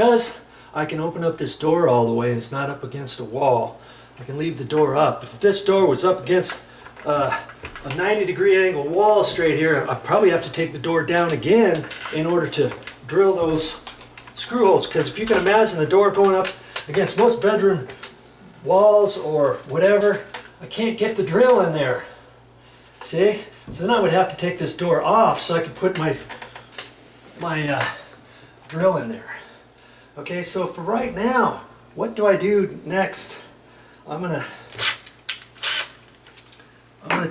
because I can open up this door all the way and it's not up against a wall, I can leave the door up. If this door was up against a 90-degree angle wall straight here, I'd probably have to take the door down again in order to drill those screw holes. Because if you can imagine the door going up against most bedroom walls or whatever, I can't get the drill in there. See? So then I would have to take this door off so I could put my drill in there. Okay, so for right now, what do I do next? I'm gonna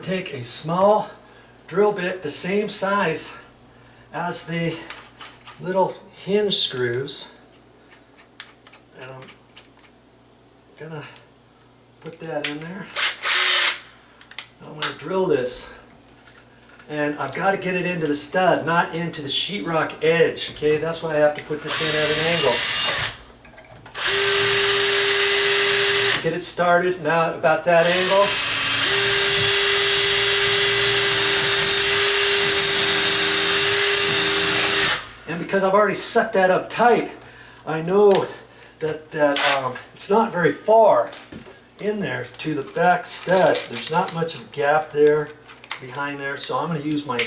take a small drill bit the same size as the little hinge screws, and I'm gonna put that in there. I'm gonna drill this, and I've got to get it into the stud, not into the sheetrock edge. Okay, that's why I have to put this in at an angle. Get it started now about that angle. And because I've already set that up tight, I know that it's not very far in there to the back stud. There's not much of a gap there behind there, so I'm going to use a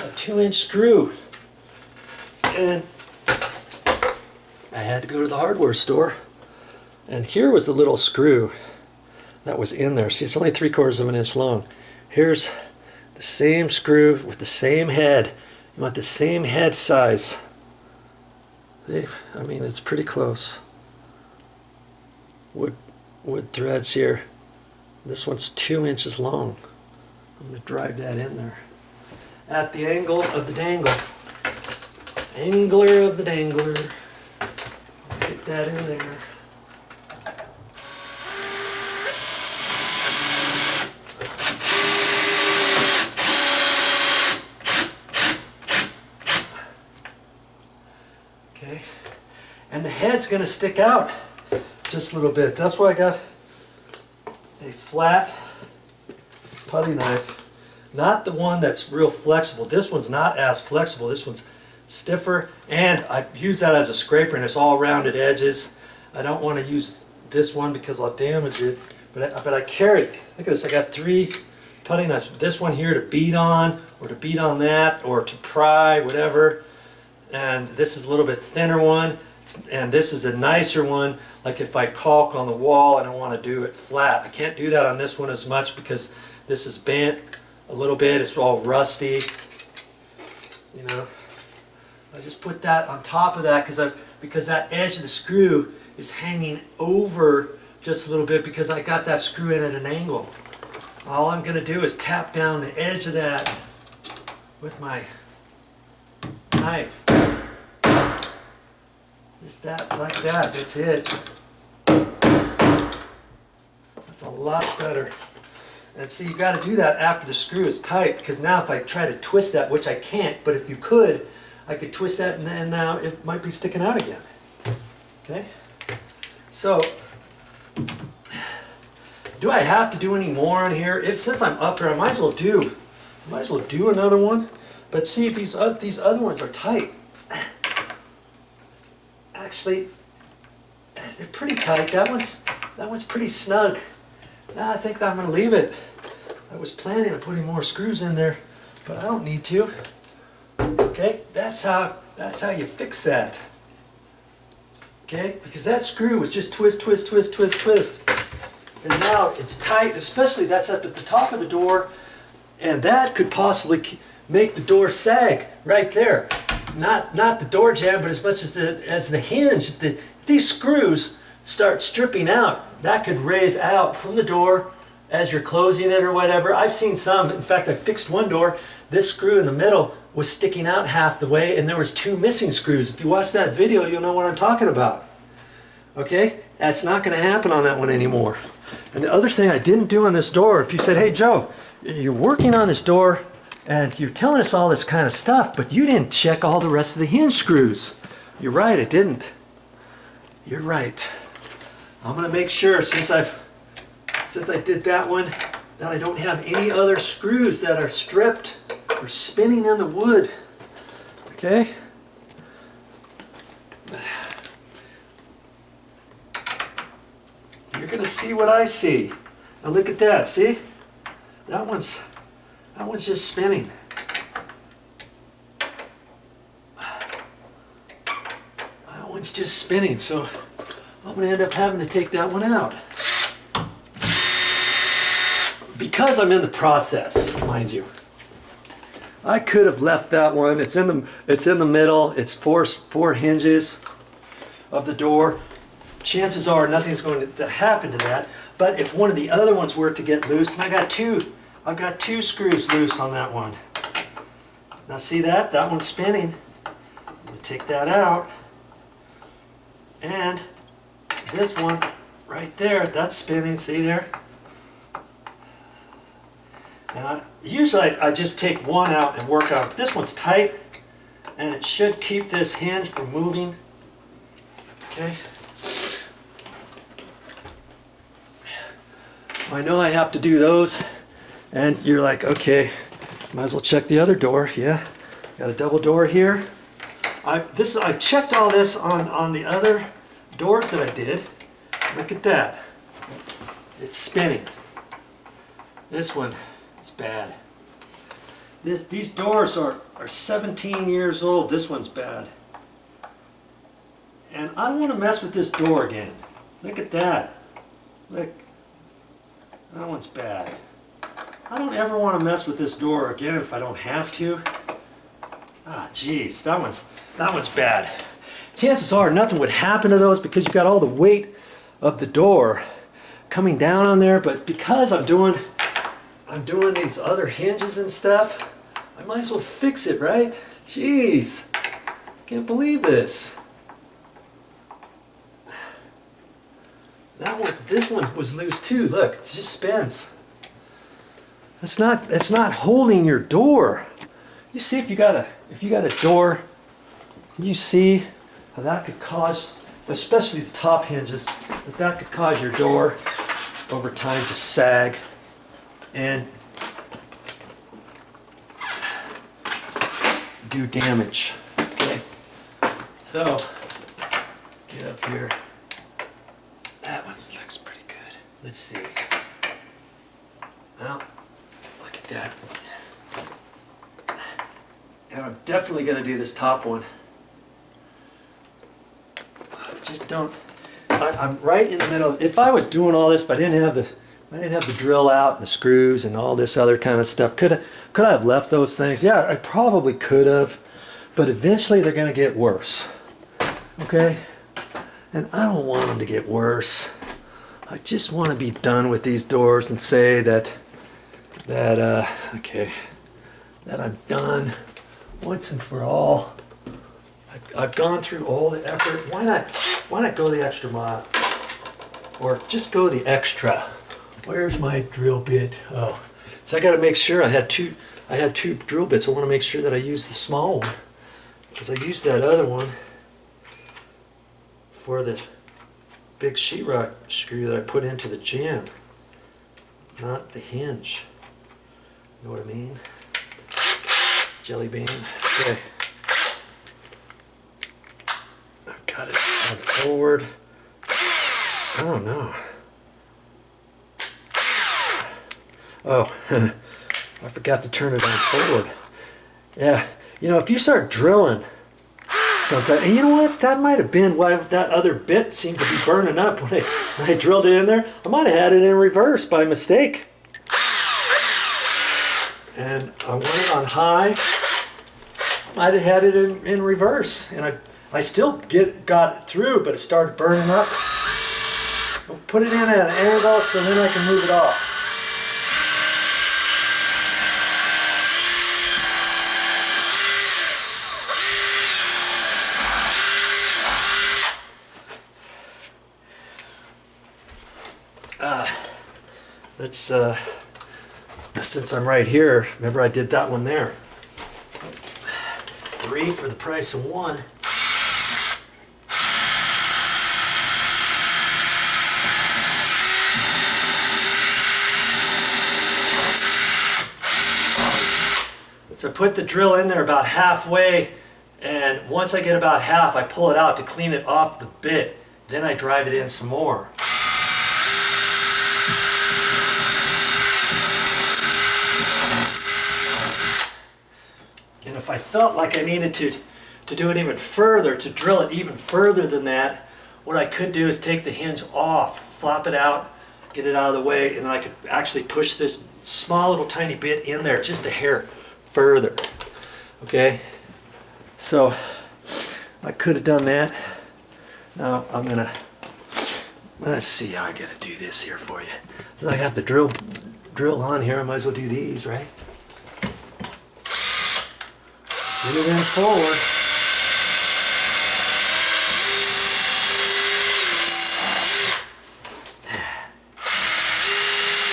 2-inch screw. And I had to go to the hardware store, and here was the little screw that was in there. See, it's only 3/4 of an inch long. Here's the same screw with the same head. You want the same head size. See? I mean, it's pretty close. Wood threads here. This one's 2 inches long. I'm going to drive that in there at the angle of the dangle. Angler of the dangler. Get that in there. Okay, and the head's going to stick out just a little bit. That's why I got a flat putty knife, not the one that's real flexible. This one's not as flexible. This one's stiffer, and I've used that as a scraper, and it's all rounded edges. I don't want to use this one because I'll damage it, but I carry, look at this, I got 3 putty knives. This one here to beat on, or to beat on that, or to pry, whatever. And this is a little bit thinner one, and this is a nicer one, like if I caulk on the wall and I want to do it flat. I can't do that on this one as much because this is bent a little bit, it's all rusty, you know. I just put that on top of that because that edge of the screw is hanging over just a little bit because I got that screw in at an angle. All I'm going to do is tap down the edge of that with my knife. Just that, like that, that's it. That's a lot better. And see, you got to do that after the screw is tight, because now if I try to twist that, which I can't, but if you could, I could twist that and then now it might be sticking out again. Okay? So, do I have to do any more on here? Since I'm up here, I might as well do another one. But see, if these other ones are tight. Actually, they're pretty tight. That one's pretty snug. Now I think I'm going to leave it. I was planning on putting more screws in there, but I don't need to. Okay, that's how you fix that. Okay, because that screw was just twist, twist, twist, twist, twist, and now it's tight. Especially that's up at the top of the door, and that could possibly make the door sag right there. Not the door jamb, but as much as the hinge. If these screws start stripping out, that could raise out from the door as you're closing it or whatever. I've seen some. In fact, I fixed one door. This screw in the middle was sticking out half the way, and there was 2 missing screws. If you watch that video, you'll know what I'm talking about. Okay? That's not going to happen on that one anymore. And the other thing I didn't do on this door, if you said, hey Joe, you're working on this door, and you're telling us all this kind of stuff, but you didn't check all the rest of the hinge screws. You're right, I didn't. You're right. I'm going to make sure, since I did that one, that I don't have any other screws that are stripped or spinning in the wood. Okay? You're gonna see what I see. Now look at that, see? That one's just spinning. That one's just spinning, so I'm gonna end up having to take that one out. Because I'm in the process, mind you. I could have left that one. It's in the middle. It's four hinges of the door. Chances are nothing's going to happen to that. But if one of the other ones were to get loose, and I've got two screws loose on that one. Now see that? That one's spinning. I'm going to take that out. And this one right there, that's spinning. See there? And usually I just take one out and work on it. This one's tight, and it should keep this hinge from moving. Okay. I know I have to do those, and you're like, okay, might as well check the other door. Yeah, got a double door here. I've checked all this on the other doors that I did. Look at that. It's spinning. This one is bad. These doors are 17 years old. This one's bad. And I don't want to mess with this door again. Look at that. Look. That one's bad. I don't ever want to mess with this door again if I don't have to. Ah, geez, that one's bad. Chances are nothing would happen to those because you got all the weight of the door coming down on there. But because I'm doing these other hinges and stuff, I might as well fix it, right? Jeez, can't believe this. This one was loose too. Look, it just spins. It's not holding your door. You see, if you got a door, you see how that could cause, especially the top hinges, that could cause your door over time to sag and do damage. Okay, so get up here. That one looks pretty good. Let's see. Now, look at that. And I'm definitely going to do this top one. Just don't. I'm right in the middle. If I was doing all this, if I didn't have the drill out and the screws and all this other kind of stuff, could I have left those things? Yeah, I probably could have. But eventually they're going to get worse. Okay? And I don't want them to get worse. I just want to be done with these doors and say that I'm done once and for all. I've gone through all the effort. Why not go the extra mile? Or just go the extra. Where's my drill bit? Oh, so I got to make sure I had two drill bits. I want to make sure that I use the small one because I used that other one for the big sheetrock screw that I put into the jamb, not the hinge. You know what I mean? Jelly bean. Okay. I've got it on forward. I don't know. Oh, I forgot to turn it on forward. Yeah, you know, if you start drilling sometimes, and you know what? That might have been why that other bit seemed to be burning up when I drilled it in there. I might have had it in reverse by mistake. And I want it on high. I'd have had it in reverse. And I still got it through, but it started burning up. I'll put it in at an angle so then I can move it off. Since I'm right here, remember I did that one there. 3 for the price of 1. So I put the drill in there about halfway, and once I get about half, I pull it out to clean it off the bit. Then I drive it in some more. felt like I needed to do it even further, to drill it even further than that, what I could do is take the hinge off, flop it out, get it out of the way, and then I could actually push this small little tiny bit in there just a hair further. Okay, so I could have done that. Now let's see how I gotta do this here for you. So I have to drill on here. I might as well do these, right? Get it in forward.